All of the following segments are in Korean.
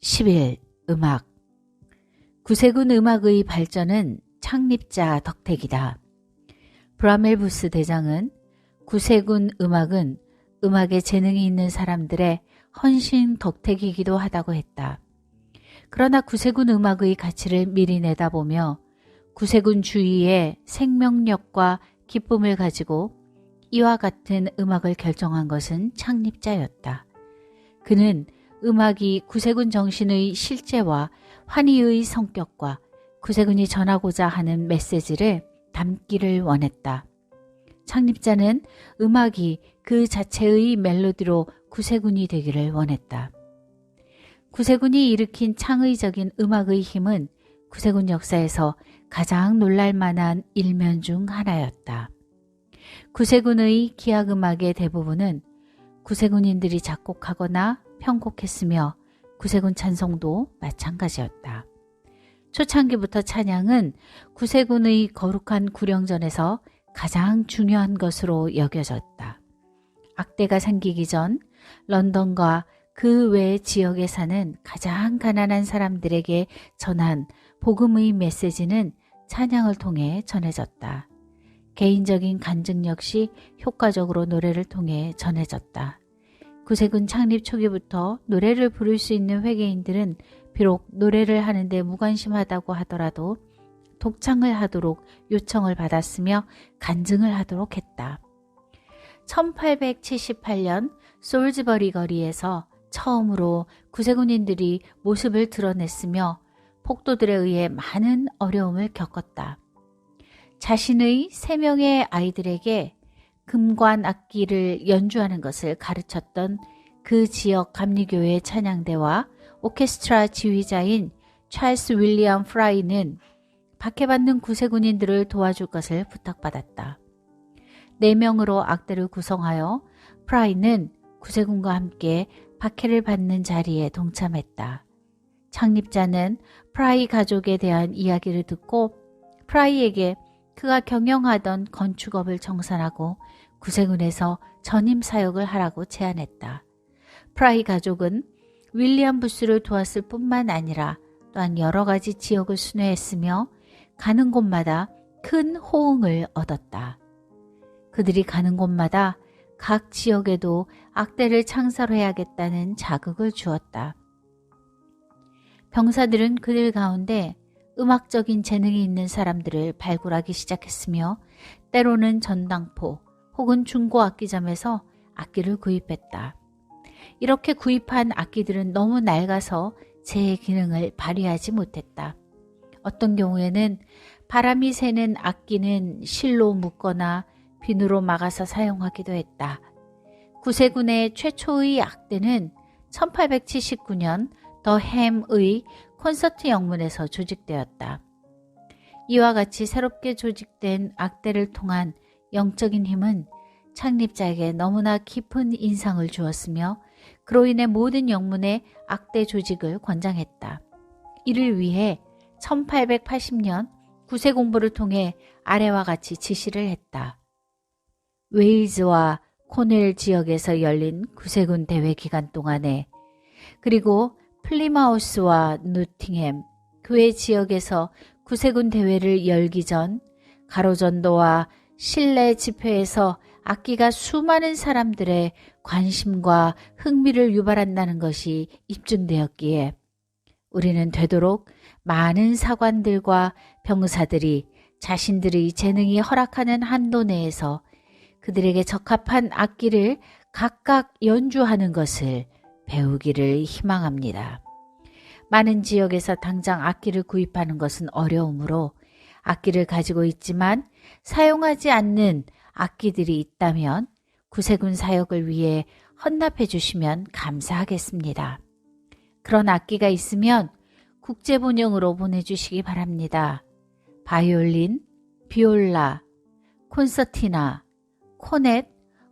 10일 음악. 구세군 음악의 발전은 창립자 덕택이다. 브라멜부스 대장은 구세군 음악은 음악에 재능이 있는 사람들의 헌신 덕택이기도 하다고 했다. 그러나 구세군 음악의 가치를 미리 내다보며 구세군 주위에 생명력과 기쁨을 가지고 이와 같은 음악을 결정한 것은 창립자였다. 그는 음악이 구세군 정신의 실제와 환희의 성격과 구세군이 전하고자 하는 메시지를 담기를 원했다. 창립자는 음악이 그 자체의 멜로디로 구세군이 되기를 원했다. 구세군이 일으킨 창의적인 음악의 힘은 구세군 역사에서 가장 놀랄만한 일면 중 하나였다. 구세군의 기악음악의 대부분은 구세군인들이 작곡하거나 편곡했으며 구세군 찬송도 마찬가지였다. 초창기부터 찬양은 구세군의 거룩한 구령전에서 가장 중요한 것으로 여겨졌다. 악대가 생기기 전 런던과 그 외 지역에 사는 가장 가난한 사람들에게 전한 복음의 메시지는 찬양을 통해 전해졌다. 개인적인 간증 역시 효과적으로 노래를 통해 전해졌다. 구세군 창립 초기부터 노래를 부를 수 있는 회개인들은 비록 노래를 하는데 무관심하다고 하더라도 독창을 하도록 요청을 받았으며 간증을 하도록 했다. 1878년 솔즈버리 거리에서 처음으로 구세군인들이 모습을 드러냈으며 폭도들에 의해 많은 어려움을 겪었다. 자신의 3명의 아이들에게 금관 악기를 연주하는 것을 가르쳤던 그 지역 감리교회 찬양대와 오케스트라 지휘자인 찰스 윌리엄 프라이는 박해받는 구세군인들을 도와줄 것을 부탁받았다. 4명으로 악대를 구성하여 프라이는 구세군과 함께 박해를 받는 자리에 동참했다. 창립자는 프라이 가족에 대한 이야기를 듣고 프라이에게 그가 경영하던 건축업을 정산하고 구세군에서 전임 사역을 하라고 제안했다. 프라이 가족은 윌리엄 부스를 도왔을 뿐만 아니라 또한 여러 가지 지역을 순회했으며 가는 곳마다 큰 호응을 얻었다. 그들이 가는 곳마다 각 지역에도 악대를 창설해야겠다는 자극을 주었다. 병사들은 그들 가운데 음악적인 재능이 있는 사람들을 발굴하기 시작했으며 때로는 전당포 혹은 중고악기점에서 악기를 구입했다. 이렇게 구입한 악기들은 너무 낡아서 제 기능을 발휘하지 못했다. 어떤 경우에는 바람이 새는 악기는 실로 묶거나 비누로 막아서 사용하기도 했다. 구세군의 최초의 악대는 1879년 더 햄의 콘서트 영문에서 조직되었다. 이와 같이 새롭게 조직된 악대를 통한 영적인 힘은 창립자에게 너무나 깊은 인상을 주었으며 그로 인해 모든 영문의 악대 조직을 권장했다. 이를 위해 1880년 구세 공부를 통해 아래와 같이 지시를 했다. 웨일즈와 코넬 지역에서 열린 구세군 대회 기간 동안에 그리고 플리마우스와 노팅햄 그 외 지역에서 구세군 대회를 열기 전 가로전도와 실내 집회에서 악기가 수많은 사람들의 관심과 흥미를 유발한다는 것이 입증되었기에 우리는 되도록 많은 사관들과 병사들이 자신들의 재능이 허락하는 한도 내에서 그들에게 적합한 악기를 각각 연주하는 것을 배우기를 희망합니다. 많은 지역에서 당장 악기를 구입하는 것은 어려우므로 악기를 가지고 있지만 사용하지 않는 악기들이 있다면 구세군 사역을 위해 헌납해 주시면 감사하겠습니다. 그런 악기가 있으면 국제 번영으로 보내주시기 바랍니다. 바이올린, 비올라, 콘서티나, 코넷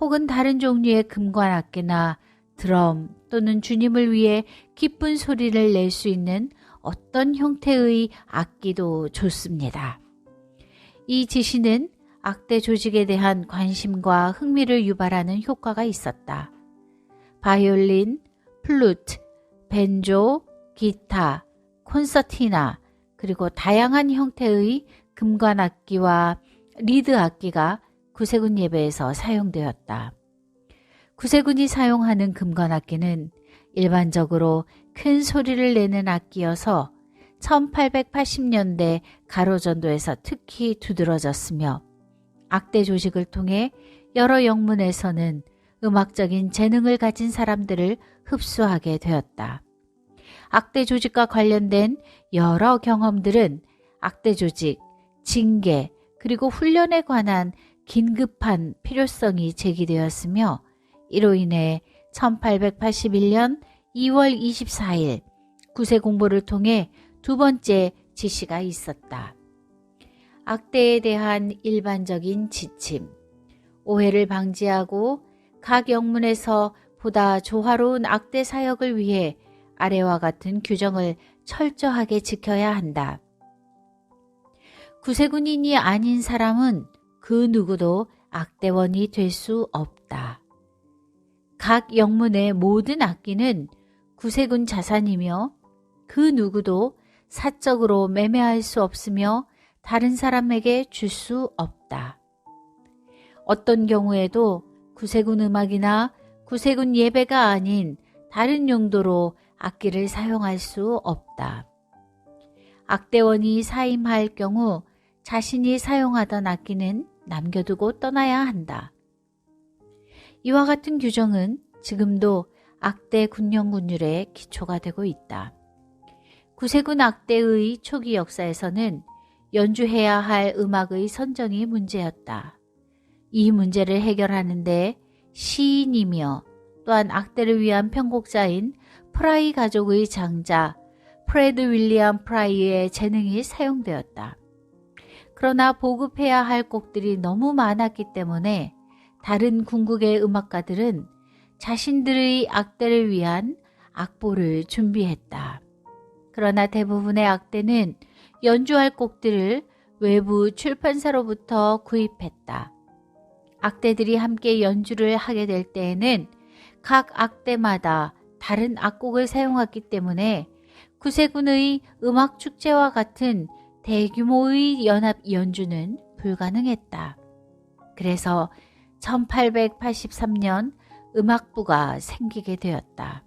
혹은 다른 종류의 금관 악기나 드럼 또는 주님을 위해 기쁜 소리를 낼 수 있는 어떤 형태의 악기도 좋습니다. 이 지시는 악대 조직에 대한 관심과 흥미를 유발하는 효과가 있었다. 바이올린, 플루트, 벤조, 기타, 콘서티나 그리고 다양한 형태의 금관악기와 리드 악기가 구세군 예배에서 사용되었다. 구세군이 사용하는 금관악기는 일반적으로 큰 소리를 내는 악기여서 1880년대 가로전도에서 특히 두드러졌으며 악대 조직을 통해 여러 영문에서는 음악적인 재능을 가진 사람들을 흡수하게 되었다. 악대 조직과 관련된 여러 경험들은 악대 조직, 징계, 그리고 훈련에 관한 긴급한 필요성이 제기되었으며 이로 인해 1881년 2월 24일 구세 공보를 통해 두 번째 지시가 있었다. 악대에 대한 일반적인 지침, 오해를 방지하고 각 영문에서 보다 조화로운 악대 사역을 위해 아래와 같은 규정을 철저하게 지켜야 한다. 구세군인이 아닌 사람은 그 누구도 악대원이 될 수 없다. 각 영문의 모든 악기는 구세군 자산이며 그 누구도 사적으로 매매할 수 없으며 다른 사람에게 줄 수 없다. 어떤 경우에도 구세군 음악이나 구세군 예배가 아닌 다른 용도로 악기를 사용할 수 없다. 악대원이 사임할 경우 자신이 사용하던 악기는 남겨두고 떠나야 한다. 이와 같은 규정은 지금도 악대 군령군율의 기초가 되고 있다. 구세군 악대의 초기 역사에서는 연주해야 할 음악의 선정이 문제였다. 이 문제를 해결하는데 시인이며 또한 악대를 위한 편곡자인 프라이 가족의 장자 프레드 윌리엄 프라이의 재능이 사용되었다. 그러나 보급해야 할 곡들이 너무 많았기 때문에 다른 궁극의 음악가들은 자신들의 악대를 위한 악보를 준비했다. 그러나 대부분의 악대는 연주할 곡들을 외부 출판사로부터 구입했다. 악대들이 함께 연주를 하게 될 때에는 각 악대마다 다른 악곡을 사용했기 때문에 구세군의 음악축제와 같은 대규모의 연합 연주는 불가능했다. 그래서 1883년 음악부가 생기게 되었다.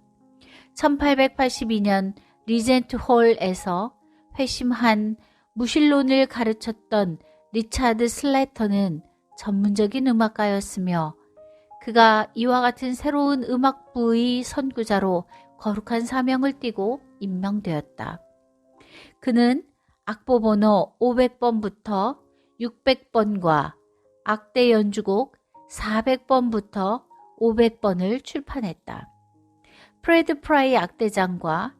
1882년 리젠트 홀에서 회심한 무신론을 가르쳤던 리차드 슬래터는 전문적인 음악가였으며 그가 이와 같은 새로운 음악부의 선구자로 거룩한 사명을 띠고 임명되었다. 그는 악보 번호 500번부터 600번과 악대 연주곡 400번부터 500번을 출판했다. 프레드 프라이 악대장과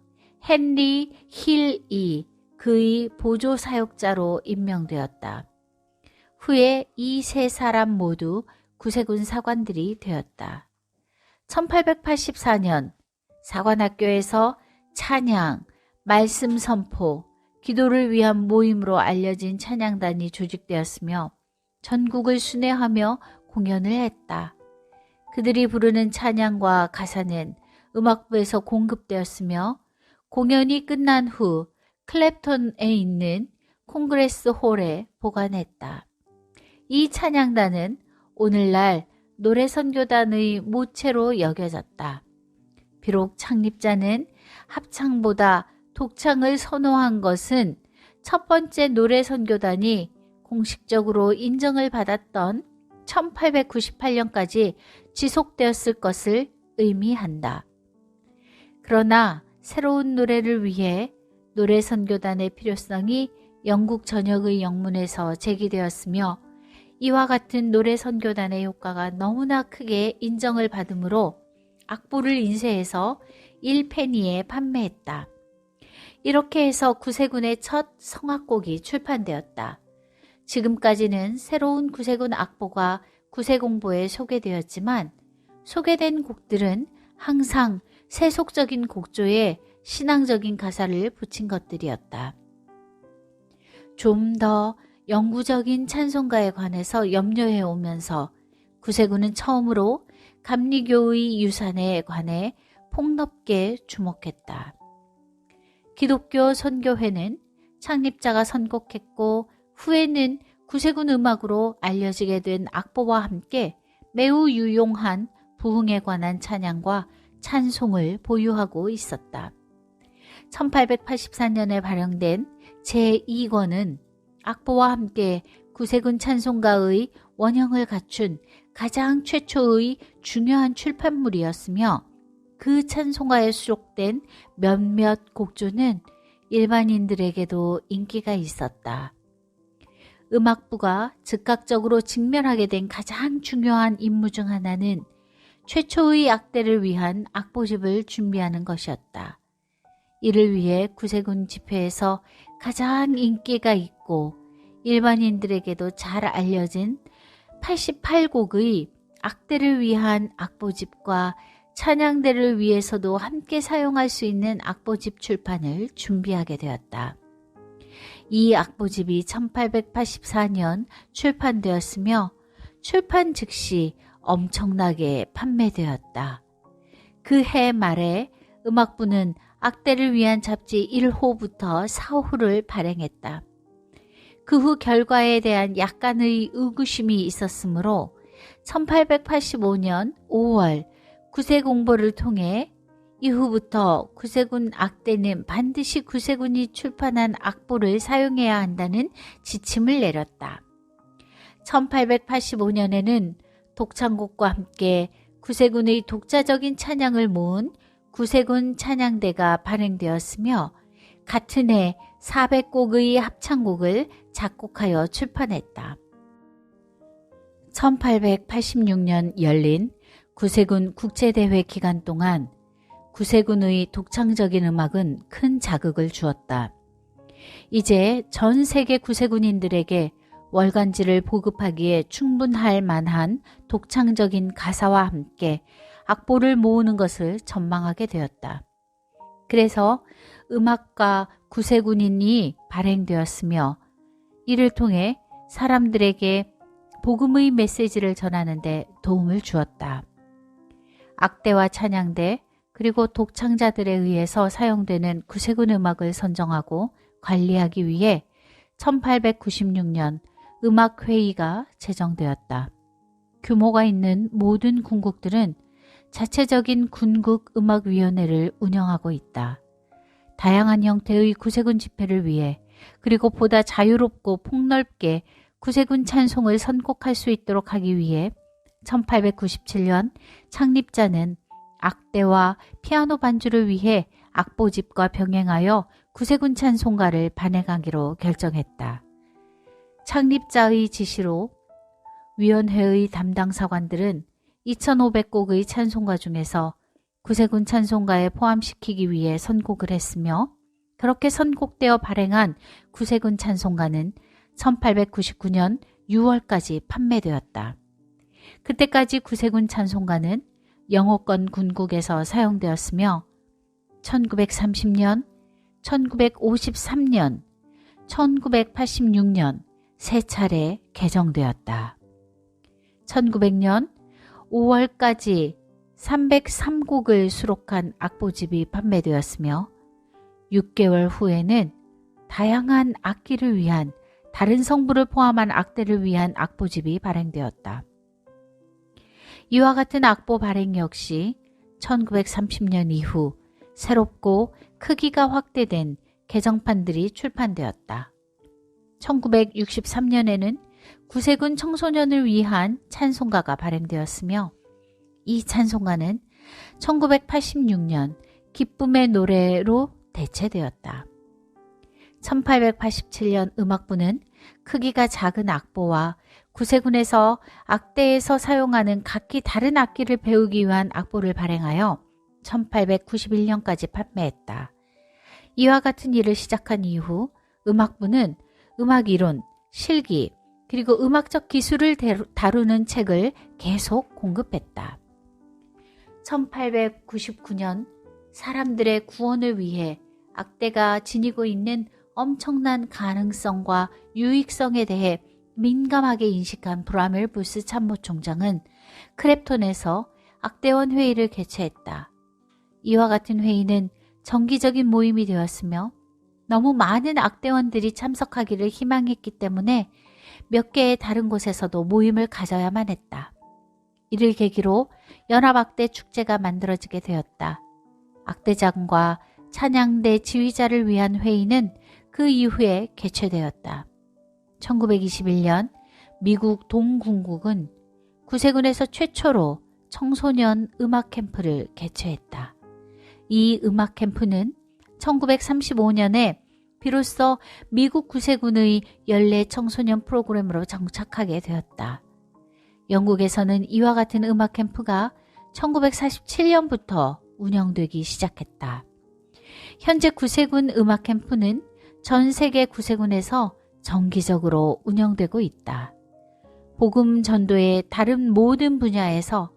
헨리 힐이 그의 보조 사역자로 임명되었다. 후에 이 세 사람 모두 구세군 사관들이 되었다. 1884년 사관학교에서 찬양, 말씀 선포, 기도를 위한 모임으로 알려진 찬양단이 조직되었으며 전국을 순회하며 공연을 했다. 그들이 부르는 찬양과 가사는 음악부에서 공급되었으며 공연이 끝난 후 클랩톤에 있는 콩그레스 홀에 보관했다. 이 찬양단은 오늘날 노래선교단의 모체로 여겨졌다. 비록 창립자는 합창보다 독창을 선호한 것은 첫 번째 노래선교단이 공식적으로 인정을 받았던 1898년까지 지속되었을 것을 의미한다. 그러나 새로운 노래를 위해 노래선교단의 필요성이 영국 전역의 영문에서 제기되었으며 이와 같은 노래선교단의 효과가 너무나 크게 인정을 받으므로 악보를 인쇄해서 1페니에 판매했다. 이렇게 해서 구세군의 첫 성악곡이 출판되었다. 지금까지는 새로운 구세군 악보가 구세공보에 소개되었지만 소개된 곡들은 항상 세속적인 곡조에 신앙적인 가사를 붙인 것들이었다. 좀 더 영구적인 찬송가에 관해서 염려해 오면서 구세군은 처음으로 감리교의 유산에 관해 폭넓게 주목했다. 기독교 선교회는 창립자가 선곡했고 후에는 구세군 음악으로 알려지게 된 악보와 함께 매우 유용한 부흥에 관한 찬양과 찬송을 보유하고 있었다. 1884년에 발행된 제2권은 악보와 함께 구세군 찬송가의 원형을 갖춘 가장 최초의 중요한 출판물이었으며 그 찬송가에 수록된 몇몇 곡조는 일반인들에게도 인기가 있었다. 음악부가 즉각적으로 직면하게 된 가장 중요한 임무 중 하나는 최초의 악대를 위한 악보집을 준비하는 것이었다. 이를 위해 구세군 집회에서 가장 인기가 있고 일반인들에게도 잘 알려진 88곡의 악대를 위한 악보집과 찬양대를 위해서도 함께 사용할 수 있는 악보집 출판을 준비하게 되었다. 이 악보집이 1884년 출판되었으며 출판 즉시 엄청나게 판매되었다. 그 해 말에 음악부는 악대를 위한 잡지 1호부터 4호를 발행했다. 그 후 결과에 대한 약간의 의구심이 있었으므로 1885년 5월 구세 공보를 통해 이후부터 구세군 악대는 반드시 구세군이 출판한 악보를 사용해야 한다는 지침을 내렸다. 1885년에는 독창곡과 함께 구세군의 독자적인 찬양을 모은 구세군 찬양대가 발행되었으며 같은 해 400곡의 합창곡을 작곡하여 출판했다. 1886년 열린 구세군 국제대회 기간 동안 구세군의 독창적인 음악은 큰 자극을 주었다. 이제 전 세계 구세군인들에게 월간지를 보급하기에 충분할 만한 독창적인 가사와 함께 악보를 모으는 것을 전망하게 되었다. 그래서 음악가 구세군인이 발행되었으며 이를 통해 사람들에게 복음의 메시지를 전하는 데 도움을 주었다. 악대와 찬양대 그리고 독창자들에 의해서 사용되는 구세군 음악을 선정하고 관리하기 위해 1896년 음악회의가 제정되었다. 규모가 있는 모든 군국들은 자체적인 군국음악위원회를 운영하고 있다. 다양한 형태의 구세군 집회를 위해 그리고 보다 자유롭고 폭넓게 구세군 찬송을 선곡할 수 있도록 하기 위해 1897년 창립자는 악대와 피아노 반주를 위해 악보집과 병행하여 구세군 찬송가를 발행하기로 결정했다. 창립자의 지시로 위원회의 담당 사관들은 2500곡의 찬송가 중에서 구세군 찬송가에 포함시키기 위해 선곡을 했으며 그렇게 선곡되어 발행한 구세군 찬송가는 1899년 6월까지 판매되었다. 그때까지 구세군 찬송가는 영어권 군국에서 사용되었으며 1930년, 1953년, 1986년 세 차례 개정되었다. 1900년 5월까지 303곡을 수록한 악보집이 판매되었으며 6개월 후에는 다양한 악기를 위한 다른 성부를 포함한 악대를 위한 악보집이 발행되었다. 이와 같은 악보 발행 역시 1930년 이후 새롭고 크기가 확대된 개정판들이 출판되었다. 1963년에는 구세군 청소년을 위한 찬송가가 발행되었으며 이 찬송가는 1986년 기쁨의 노래로 대체되었다. 1887년 음악부는 크기가 작은 악보와 구세군에서 악대에서 사용하는 각기 다른 악기를 배우기 위한 악보를 발행하여 1891년까지 판매했다. 이와 같은 일을 시작한 이후 음악부는 음악이론, 실기, 그리고 음악적 기술을 다루는 책을 계속 공급했다. 1899년 사람들의 구원을 위해 악대가 지니고 있는 엄청난 가능성과 유익성에 대해 민감하게 인식한 브라멜 부스 참모총장은 크랩톤에서 악대원 회의를 개최했다. 이와 같은 회의는 정기적인 모임이 되었으며 너무 많은 악대원들이 참석하기를 희망했기 때문에 몇 개의 다른 곳에서도 모임을 가져야만 했다. 이를 계기로 연합악대 축제가 만들어지게 되었다. 악대장과 찬양대 지휘자를 위한 회의는 그 이후에 개최되었다. 1921년 미국 동군국은 구세군에서 최초로 청소년 음악 캠프를 개최했다. 이 음악 캠프는 1935년에 비로소 미국 구세군의 연례 청소년 프로그램으로 정착하게 되었다. 영국에서는 이와 같은 음악 캠프가 1947년부터 운영되기 시작했다. 현재 구세군 음악 캠프는 전 세계 구세군에서 정기적으로 운영되고 있다. 복음 전도의 다른 모든 분야에서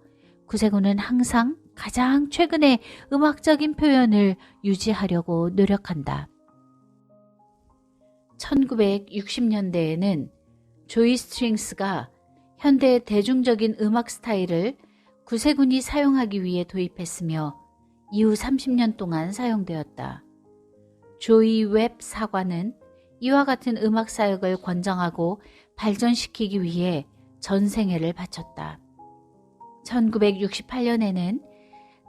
구세군은 항상 가장 최근의 음악적인 표현을 유지하려고 노력한다. 1960년대에는 조이 스트링스가 현대 대중적인 음악 스타일을 구세군이 사용하기 위해 도입했으며 이후 30년 동안 사용되었다. 조이 웹 사관은 이와 같은 음악 사역을 권장하고 발전시키기 위해 전생애를 바쳤다. 1968년에는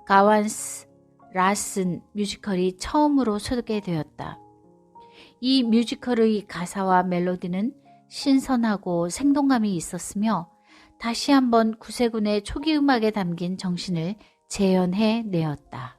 가완스 라슨 뮤지컬이 처음으로 소개되었다. 이 뮤지컬의 가사와 멜로디는 신선하고 생동감이 있었으며 다시 한번 구세군의 초기 음악에 담긴 정신을 재현해 내었다.